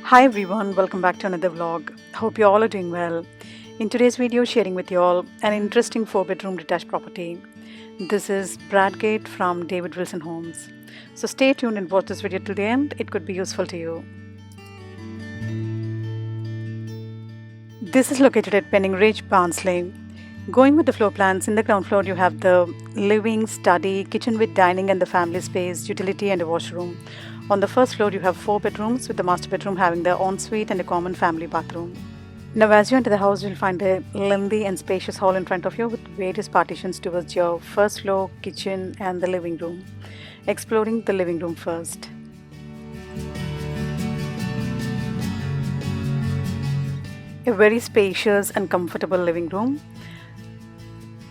Hi everyone, welcome back to another vlog. Hope you all are doing well. In today's video, sharing with you all an interesting 4-bedroom detached property. This is Bradgate from David Wilson Homes. So stay tuned and watch this video till the end. It could be useful to you. This is located at Penning Ridge, Barnsley. Going with the floor plans, in the ground floor you have the living, study, kitchen with dining and the family space, utility and a washroom. On the first floor you have 4 bedrooms with the master bedroom having the ensuite and a common family bathroom. Now as you enter the house, you'll find a lengthy and spacious hall in front of you with various partitions towards your first floor, kitchen and the living room. Exploring the living room first. A very spacious and comfortable living room.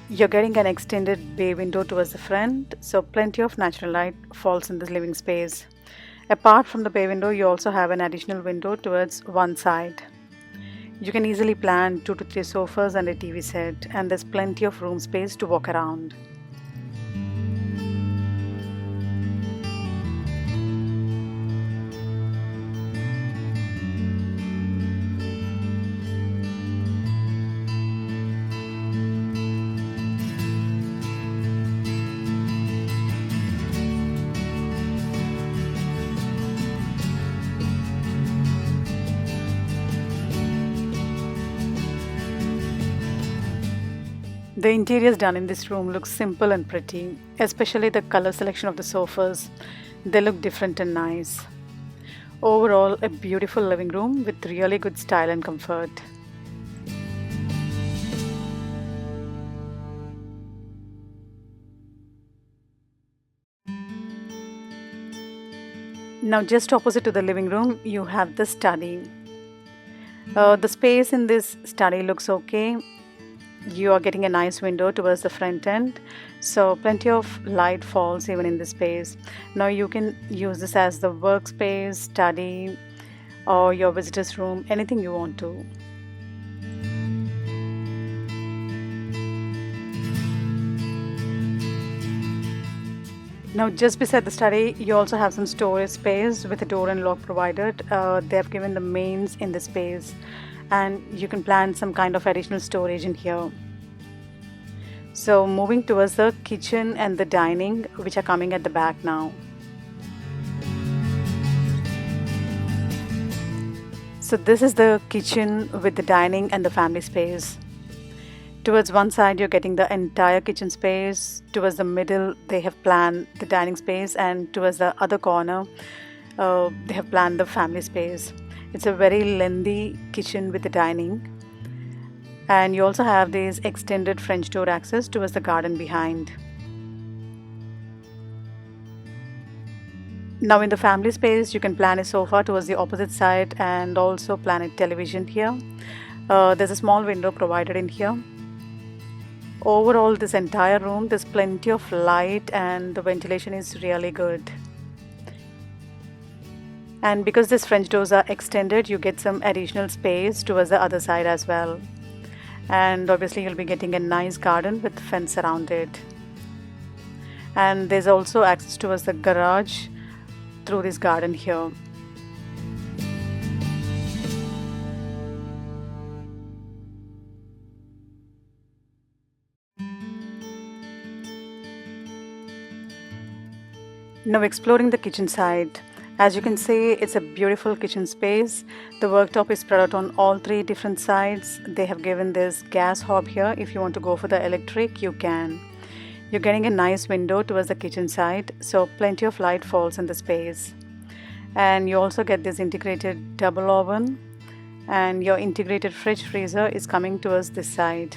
You're getting an extended bay window towards the front, so plenty of natural light falls in this living space. Apart from the bay window, you also have an additional window towards one side. You can easily plan 2 to 3 sofas and a TV set, and there's plenty of room space to walk around. The interiors done in this room look simple and pretty, especially the color selection of the sofas. They look different and nice. Overall, a beautiful living room with really good style and comfort. Now just opposite to the living room, you have the study. The space in this study looks okay. You are getting a nice window towards the front end, so plenty of light falls even in this space. Now you can use this as the workspace, study or your visitors room, anything you want to. Now just beside the study you also have some storage space with a door and lock provided. They have given the mains in the space, and you can plan some kind of additional storage in here. So moving towards the kitchen and the dining, which are coming at the back now. So this is the kitchen with the dining and the family space. Towards one side you're getting the entire kitchen space, towards the middle they have planned the dining space, and towards the other corner they have planned the family space. It's a very lengthy kitchen with the dining, and you also have this extended French door access towards the garden behind. Now in the family space you can plan a sofa towards the opposite side and also plan a television here. There's a small window provided in here. Overall, this entire room, there's plenty of light and the ventilation is really good. And because these French doors are extended, you get some additional space towards the other side as well. And obviously you'll be getting a nice garden with fence around it. And there's also access towards the garage through this garden here. Now exploring the kitchen side. As you can see, it's a beautiful kitchen space. The worktop is spread out on all 3 different sides. They have given this gas hob here. If you want to go for the electric, you can. You're getting a nice window towards the kitchen side, so plenty of light falls in the space. And you also get this integrated double oven, and your integrated fridge freezer is coming towards this side.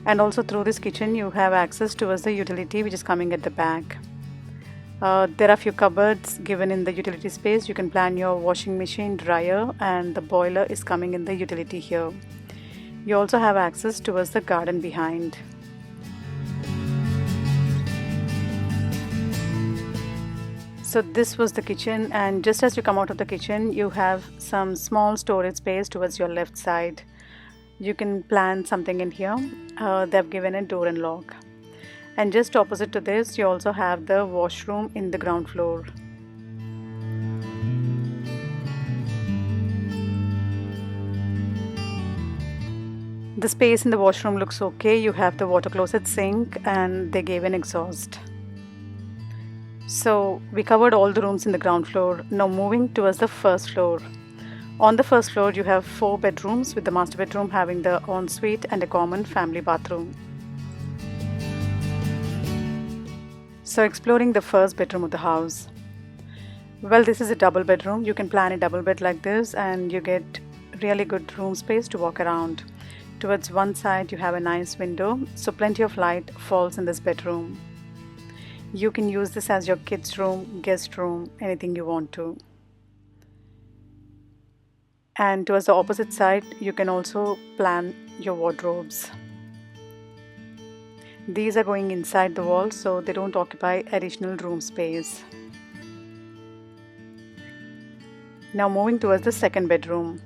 And also through this kitchen you have access towards the utility, which is coming at the back. There are a few cupboards given in the utility space. You can plan your washing machine, dryer, and the boiler is coming in the utility here. You also have access towards the garden behind. So this was the kitchen, and just as you come out of the kitchen you have some small storage space towards your left side. You can plan something in here. They have given a door and lock. And just opposite to this you also have the washroom in the ground floor. The space in the washroom looks okay. You have the water closet, sink, and they gave an exhaust. So we covered all the rooms in the ground floor. Now moving towards the first floor. On the first floor you have 4 bedrooms, with the master bedroom having the ensuite and a common family bathroom. So exploring the first bedroom of the house. Well, this is a double bedroom. You can plan a double bed like this and you get really good room space to walk around. Towards one side you have a nice window, so plenty of light falls in this bedroom. You can use this as your kids' room, guest room, anything you want to. And towards the opposite side, you can also plan your wardrobes. These are going inside the wall, so they don't occupy additional room space. Now moving towards the second bedroom.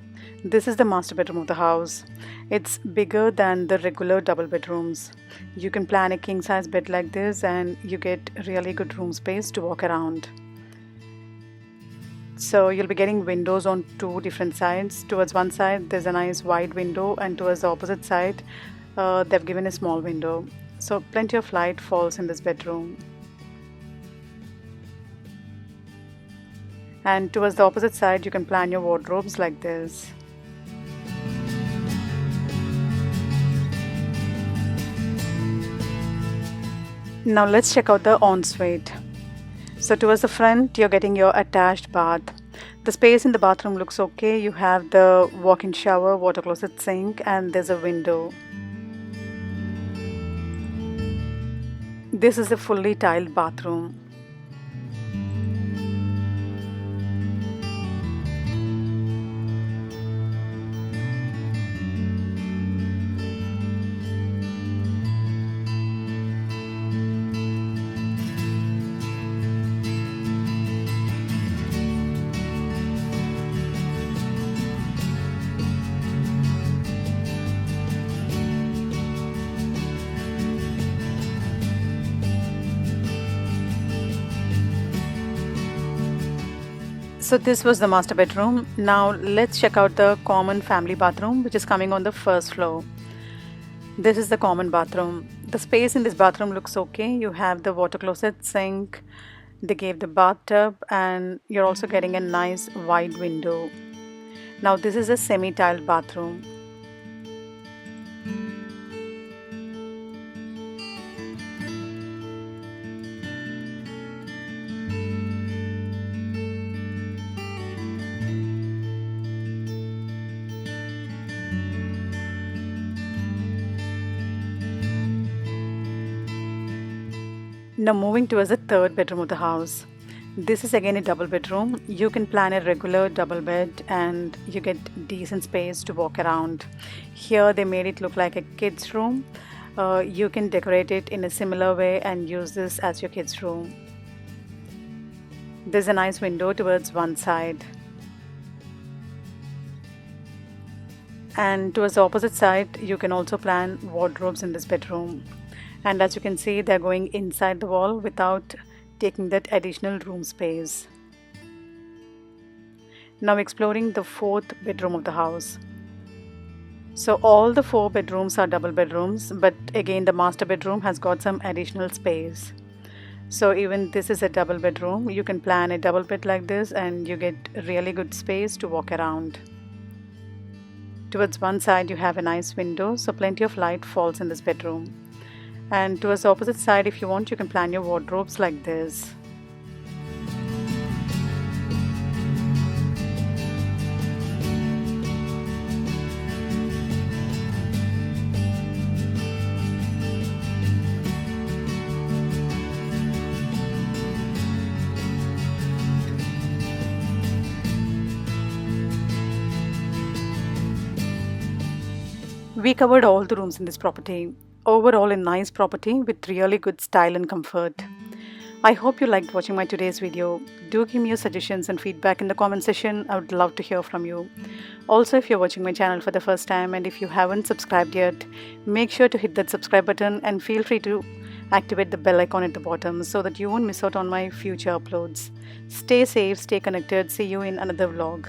This is the master bedroom of the house. It's bigger than the regular double bedrooms. You can plan a king size bed like this and you get really good room space to walk around. So you'll be getting windows on 2 different sides. Towards one side there's a nice wide window, and towards the opposite side they've given a small window. So plenty of light falls in this bedroom. And towards the opposite side you can plan your wardrobes like this. Now let's check out the ensuite. So towards the front you're getting your attached bath. The space in the bathroom looks okay. You have the walk-in shower, water closet, sink, and there's a window. This is a fully tiled bathroom. So this was the master bedroom. Now let's check out the common family bathroom, which is coming on the first floor. This is the common bathroom. The space in this bathroom looks okay. You have the water closet, sink, they gave the bathtub, and you're also getting a nice wide window. Now this is a semi-tiled bathroom. Now moving towards the third bedroom of the house. This is again a double bedroom. You can plan a regular double bed and you get decent space to walk around. Here they made it look like a kid's room. You can decorate it in a similar way and use this as your kids' room. There's a nice window towards one side. And towards the opposite side, you can also plan wardrobes in this bedroom. And as you can see, they're going inside the wall without taking that additional room space. Now exploring the fourth bedroom of the house. So all the 4 bedrooms are double bedrooms, but again the master bedroom has got some additional space. So even this is a double bedroom. You can plan a double bed like this and you get really good space to walk around. Towards one side you have a nice window, so plenty of light falls in this bedroom. And towards the opposite side, if you want, you can plan your wardrobes like this. We covered all the rooms in this property. Overall a nice property with really good style and comfort. I hope you liked watching my today's video. Do give me your suggestions and feedback in the comment section. I would love to hear from you. Also, if you're watching my channel for the first time and if you haven't subscribed yet, make sure to hit that subscribe button and feel free to activate the bell icon at the bottom so that you won't miss out on my future uploads. Stay safe, stay connected. See you in another vlog.